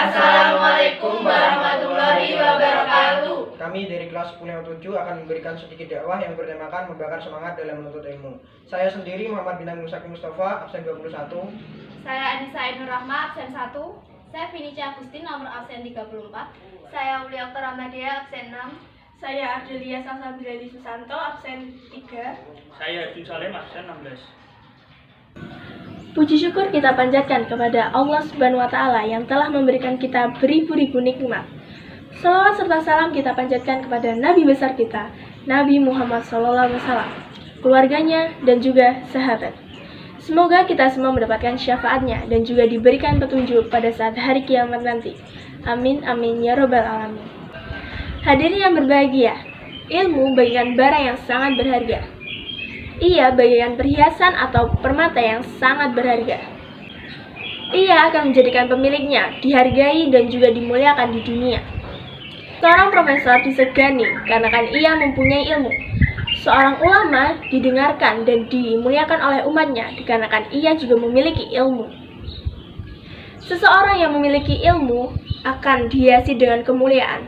Assalamualaikum warahmatullahi wabarakatuh. Kami dari kelas 10-7 akan memberikan sedikit dakwah yang bertemakan membakar semangat dalam menuntut ilmu. Saya sendiri Muhammad bin Musaki Mustafa, absen 21. Saya Anissa Ainur Rahma, absen 1. Saya Vinicia Agustin, nomor absen 34. Saya Uli Oktor Ahmadiyah, absen 6. Saya Ardelia Salsabila Susanto, absen 3. Saya Abdul Salim, absen 16. Puji syukur kita panjatkan kepada Allah Subhanahu wa Ta'ala yang telah memberikan kita beribu-ribu nikmat. Salawat serta salam kita panjatkan kepada Nabi besar kita, Nabi Muhammad SAW, keluarganya, dan juga sahabat. Semoga kita semua mendapatkan syafaatnya dan juga diberikan petunjuk pada saat hari kiamat nanti. Amin, amin, ya robbal alamin. Hadirin yang berbahagia, ilmu bagaikan barang yang sangat berharga. Ia bagaikan perhiasan atau permata yang sangat berharga. Ia akan menjadikan pemiliknya dihargai dan juga dimuliakan di dunia. Seorang profesor disegani karena kan ia mempunyai ilmu. Seorang ulama didengarkan dan dimuliakan oleh umatnya dikarenakan ia juga memiliki ilmu. Seseorang yang memiliki ilmu akan dihiasi dengan kemuliaan.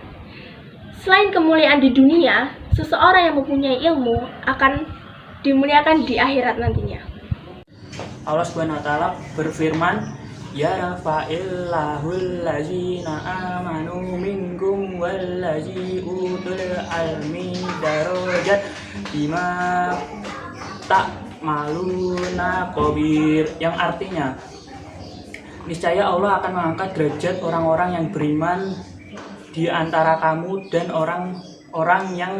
Selain kemuliaan di dunia, seseorang yang mempunyai ilmu akan dimuliakan di akhirat nantinya. Allah Subhanahu wa Ta'ala berfirman, Ya rafa'illahul lazina amanu minkum wallazi utul almi darajat bima ta'maluna khabir, yang artinya niscaya Allah akan mengangkat derajat orang-orang yang beriman di antara kamu dan orang-orang yang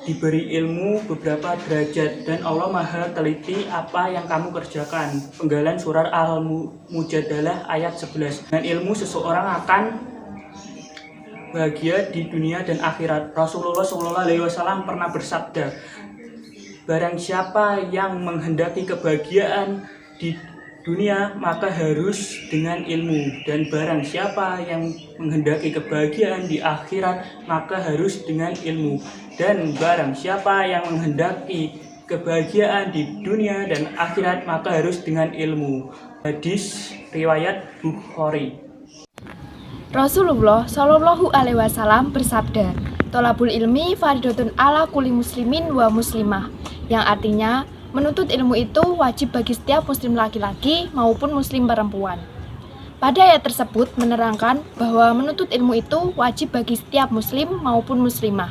diberi ilmu beberapa derajat, dan Allah maha teliti apa yang kamu kerjakan. Penggalan surah Al-Mujadalah ayat 11. Dan ilmu seseorang akan bahagia di dunia dan akhirat. Rasulullah SAW pernah bersabda, barang siapa yang menghendaki kebahagiaan di dunia maka harus dengan ilmu, dan barang siapa yang menghendaki kebahagiaan di akhirat maka harus dengan ilmu, dan barang siapa yang menghendaki kebahagiaan di dunia dan akhirat maka harus dengan ilmu. Hadis riwayat Bukhari. Rasulullah Shallallahu Alaihi Wasallam bersabda, "Tolabul ilmi fardhatun ala kulli muslimin wa muslimah," yang artinya menuntut ilmu itu wajib bagi setiap muslim laki-laki maupun muslim perempuan. Pada ayat tersebut menerangkan bahwa menuntut ilmu itu wajib bagi setiap muslim maupun muslimah.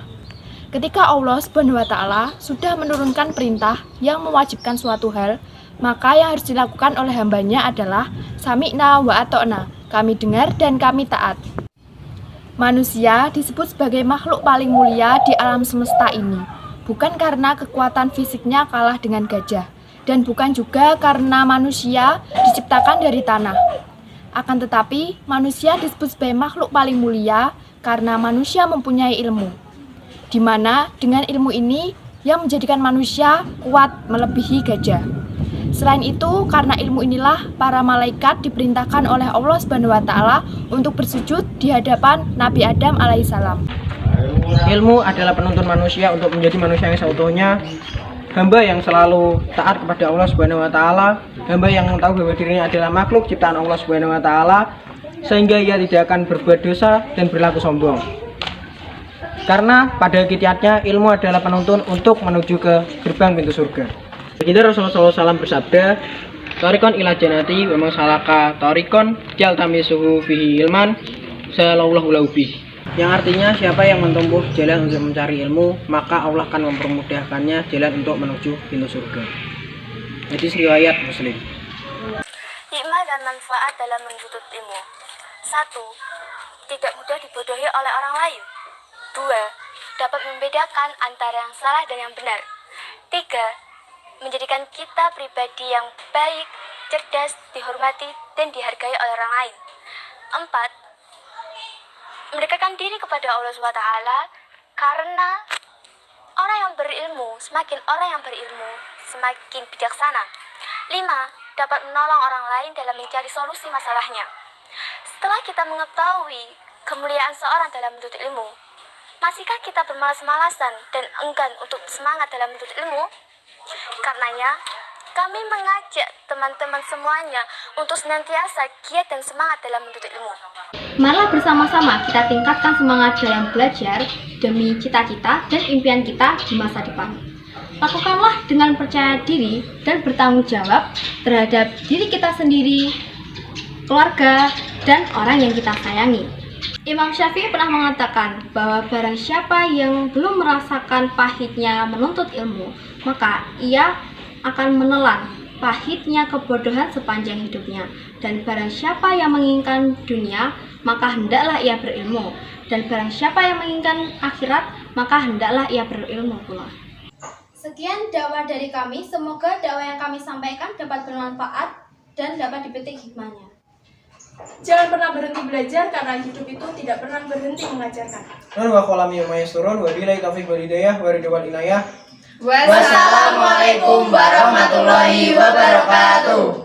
Ketika Allah Subhanahu wa Ta'ala sudah menurunkan perintah yang mewajibkan suatu hal, maka yang harus dilakukan oleh hambanya adalah sami'na wa ata'na, kami dengar dan kami taat. Manusia disebut sebagai makhluk paling mulia di alam semesta ini. Bukan karena kekuatan fisiknya kalah dengan gajah, dan bukan juga karena manusia diciptakan dari tanah. Akan tetapi, manusia disebut sebagai makhluk paling mulia karena manusia mempunyai ilmu, di mana dengan ilmu ini yang menjadikan manusia kuat melebihi gajah. Selain itu, karena ilmu inilah para malaikat diperintahkan oleh Allah Subhanahu wa Ta'ala untuk bersujud di hadapan Nabi Adam alaihissalam. Ilmu adalah penuntun manusia untuk menjadi manusia yang seutuhnya, hamba yang selalu taat kepada Allah Subhanahu wa Ta'ala, hamba yang tahu bahwa dirinya adalah makhluk ciptaan Allah Subhanahu wa Ta'ala, sehingga ia tidak akan berbuat dosa dan berlaku sombong. Karena pada hakikatnya ilmu adalah penuntun untuk menuju ke gerbang pintu surga. Baginda Rasulullah SAW bersabda, "Tariqon ila jannati wa man salaka tariqon yaltamisuhu fihi ilman salallahu lahu bihi." Yang artinya siapa yang menempuh jalan untuk mencari ilmu, maka Allah akan mempermudahkannya jalan untuk menuju pintu surga. Hadis riwayat Muslim. Hikmah dan manfaat dalam menuntut ilmu. 1. Tidak mudah dibodohi oleh orang lain. 2. Dapat membedakan antara yang salah dan yang benar. 3. Menjadikan kita pribadi yang baik, cerdas, dihormati, dan dihargai oleh orang lain. 4. Mendekatkan diri kepada Allah SWT, karena semakin orang yang berilmu semakin bijaksana. 5. Dapat menolong orang lain dalam mencari solusi masalahnya. Setelah kita mengetahui kemuliaan seorang dalam menuntut ilmu, masihkah kita bermalas-malasan dan enggan untuk semangat dalam menuntut ilmu? Karenanya, Kami mengajak teman-teman semuanya untuk senantiasa giat dan semangat dalam menuntut ilmu. Marilah bersama-sama kita tingkatkan semangat dalam belajar demi cita-cita dan impian kita di masa depan. Lakukanlah dengan percaya diri dan bertanggung jawab terhadap diri kita sendiri, keluarga, dan orang yang kita sayangi. Imam Syafi'i pernah mengatakan bahwa barang siapa yang belum merasakan pahitnya menuntut ilmu, maka ia akan menelan pahitnya kebodohan sepanjang hidupnya. Dan barang siapa yang menginginkan dunia, maka hendaklah ia berilmu. Dan barang siapa yang menginginkan akhirat, maka hendaklah ia berilmu pula. Sekian dakwah dari kami, semoga dakwah yang kami sampaikan dapat bermanfaat dan dapat dipetik hikmahnya. Jangan pernah berhenti belajar karena hidup itu tidak pernah berhenti mengajarkan. Wa qalam yamayasturun wa billahi taufiq wal hidayah wa ridwan wal inayah. Wassalamualaikum warahmatullahi wabarakatuh.